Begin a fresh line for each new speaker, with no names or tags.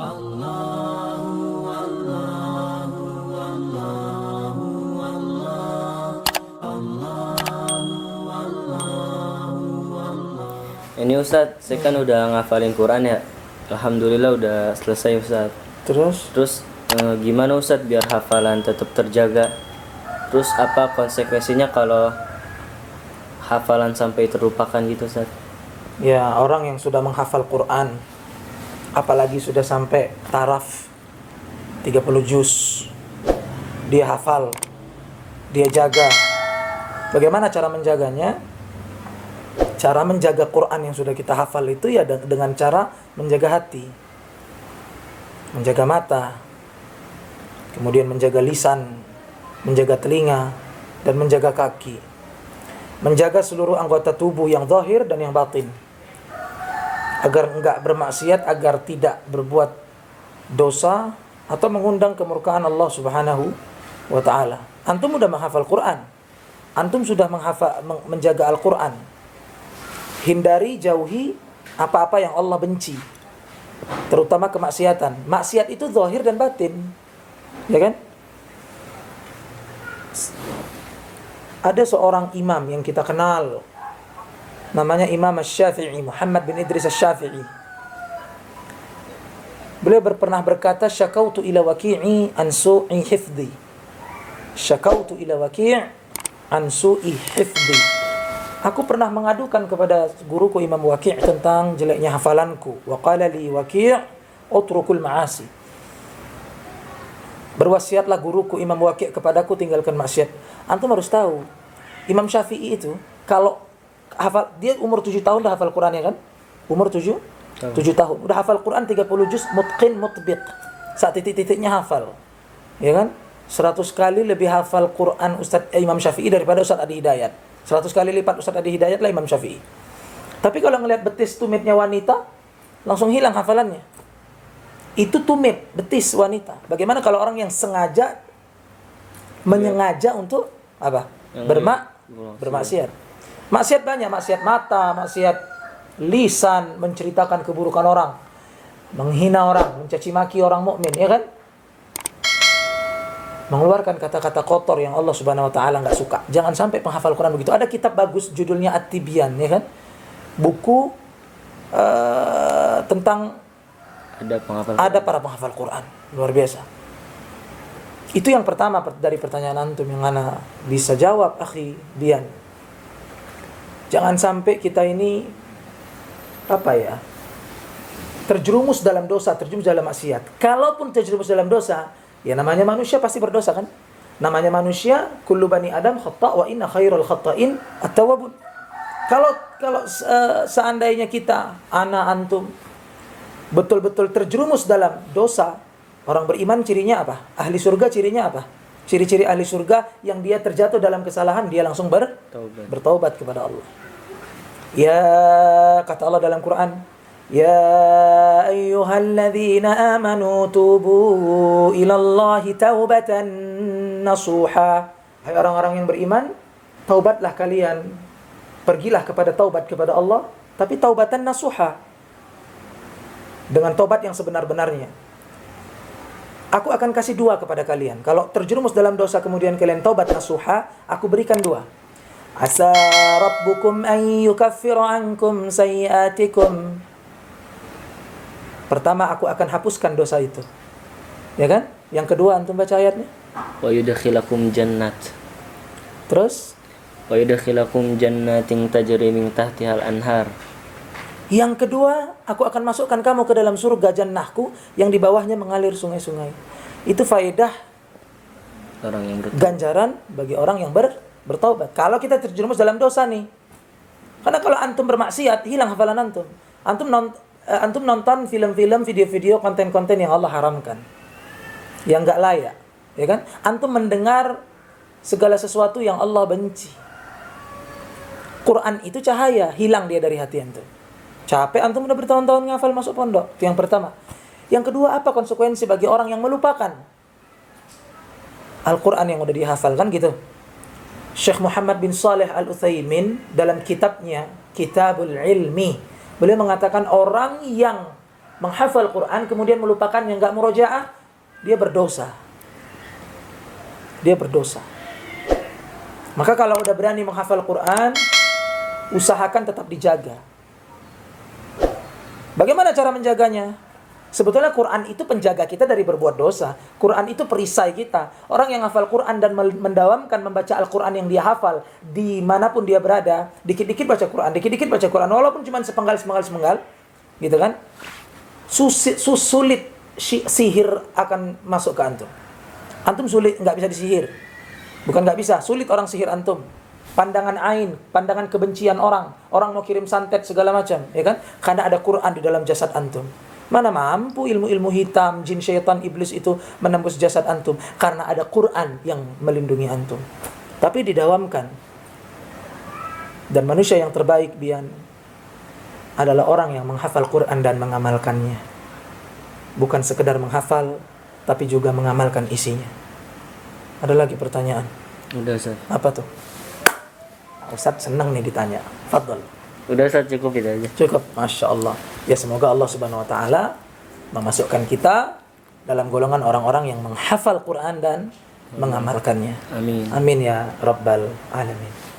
Ini Ustadz, saya kan udah ngafalin Quran ya. Alhamdulillah udah selesai Ustadz. Terus gimana Ustadz biar hafalan tetap terjaga? Terus apa konsekuensinya kalau hafalan sampai terlupakan gitu Ustadz?
Ya, orang yang sudah menghafal Quran, apalagi sudah sampai taraf 30 juz, dia hafal, dia jaga. Bagaimana cara menjaganya? Cara menjaga Quran yang sudah kita hafal itu ya dengan cara menjaga hati, menjaga mata, kemudian menjaga lisan, menjaga telinga, dan menjaga kaki. Menjaga seluruh anggota tubuh yang zahir dan yang batin, agar enggak bermaksiat, agar tidak berbuat dosa atau mengundang kemurkaan Allah Subhanahu wa taala. Antum sudah menghafal Quran, antum sudah menjaga Al-Quran. Hindari, jauhi apa-apa yang Allah benci, terutama kemaksiatan. Maksiat itu zahir dan batin, ya kan? Ada seorang imam yang kita kenal, namanya Imam Asy-Syafi'i, Muhammad bin Idris Asy-Syafi'i. Beliau pernah berkata, syakautu ila waqi'i an su'i hifdhi. Syakautu ila waqi' an su'i hifdhi. Aku pernah mengadukan kepada guruku Imam Waqi' tentang jeleknya hafalanku. Wa qala li Waqi' utrukul ma'asi. Berwasiatlah guruku Imam Waqi' kepadaku, tinggalkan maksiat. Antum harus tahu, Imam Syafi'i itu kalau hafal, dia umur 7 tahun dah hafal Quran, ya kan? Umur 7 tahun. Udah hafal Quran 30 juz, mutqin mutbiq. Saat titik-titiknya hafal. Ya kan? 100 kali lebih hafal Quran Imam Syafi'i daripada Ustaz Adi Hidayat. 100 kali lipat Ustaz Adi Hidayat lah Imam Syafi'i. Tapi kalau ngelihat betis tumitnya wanita, langsung hilang hafalannya. Itu tumit, betis wanita. Bagaimana kalau orang yang sengaja, menyengaja untuk apa? Bermaksiat. Maksiat banyak, maksiat mata, maksiat lisan, menceritakan keburukan orang, menghina orang, mencaci maki orang mukmin, ya kan? Mengeluarkan kata-kata kotor yang Allah Subhanahu wa taala enggak suka. Jangan sampai penghafal Quran begitu. Ada kitab bagus judulnya At-Tibyan, ya kan? Buku tentang ada para penghafal Quran. Luar biasa. Itu yang pertama dari pertanyaan antum yang ana bisa jawab, akhi Bian. Jangan sampai kita ini terjerumus dalam dosa, terjerumus dalam maksiat. Kalaupun terjerumus dalam dosa, ya namanya manusia pasti berdosa kan? Namanya manusia, kullu bani Adam khata' wa inna khairul khata'in at-tawwabun. Kalau seandainya kita, antum betul-betul terjerumus dalam dosa, orang beriman cirinya apa? Ahli surga cirinya apa? Ciri-ciri ahli surga yang dia terjatuh dalam kesalahan, dia langsung bertaubat kepada Allah. Ya, kata Allah dalam Quran, ya ayyuhalladzina amanu tubu ilallahi taubatan nasuha. Hai orang-orang yang beriman, taubatlah kalian. Pergilah kepada taubat kepada Allah, tapi taubatan nasuha, dengan taubat yang sebenar-benarnya. Aku akan kasih 2 kepada kalian. Kalau terjerumus dalam dosa kemudian kalian taubat nasuha, aku berikan 2. Asa rabbukum an yukaffira ankum sayyiatikum. Pertama, aku akan hapuskan dosa itu. Ya kan? Yang kedua, antum baca ayatnya.
Wa yudkhilakum jannat.
Terus?
Wa yudkhilakum jannatin tajri min tahtihal anhar.
Yang kedua, aku akan masukkan kamu ke dalam surga jannahku yang di bawahnya mengalir sungai-sungai. Itu faedah
Orang yang
ganjaran bagi orang yang bertaubat. Kalau kita terjerumus dalam dosa nih. Karena kalau antum bermaksiat, hilang hafalan antum. Antum nonton film-film, video-video, konten-konten yang Allah haramkan, yang enggak layak, ya kan? Antum mendengar segala sesuatu yang Allah benci. Quran itu cahaya, hilang dia dari hati antum. Capek antum udah bertahun-tahun ngafal masuk pondok. Itu yang pertama. Yang kedua, apa konsekuensi bagi orang yang melupakan Al-Quran yang udah dihafalkan gitu? Syekh Muhammad bin Saleh Al-Utsaimin dalam kitabnya Kitabul Ilmi, beliau mengatakan orang yang menghafal Quran kemudian melupakan yang enggak murojaah, dia berdosa. Dia berdosa. Maka kalau udah berani menghafal Quran, usahakan tetap dijaga. Bagaimana cara menjaganya? Sebetulnya Quran itu penjaga kita dari berbuat dosa. Quran itu perisai kita. Orang yang hafal Quran dan mendawamkan membaca Al-Quran yang dia hafal dimanapun dia berada, dikit-dikit baca Quran, dikit-dikit baca Quran, walaupun cuma sepenggal, gitu kan? Sulit sihir akan masuk ke antum. Antum sulit, nggak bisa disihir. Bukan nggak bisa, sulit orang sihir antum. Pandangan ain, pandangan kebencian orang mau kirim santet segala macam, ya kan? Karena ada Quran di dalam jasad antum. Mana mampu ilmu-ilmu hitam, jin, syaitan, iblis itu menembus jasad antum karena ada Quran yang melindungi antum. Tapi didawamkan. Dan manusia yang terbaik adalah orang yang menghafal Quran dan mengamalkannya. Bukan sekedar menghafal, tapi juga mengamalkan isinya. Ada lagi pertanyaan?
Udah, Ustaz.
Apa tuh? Ustaz senang nih ditanya. Fadhal.
Udah, Ustaz, cukup itu aja.
Cukup, Masya Allah. Ya, semoga Allah Subhanahu Wa Taala memasukkan kita dalam golongan orang-orang yang menghafal Quran dan mengamalkannya.
Amin.
Amin ya Rabbal Alamin.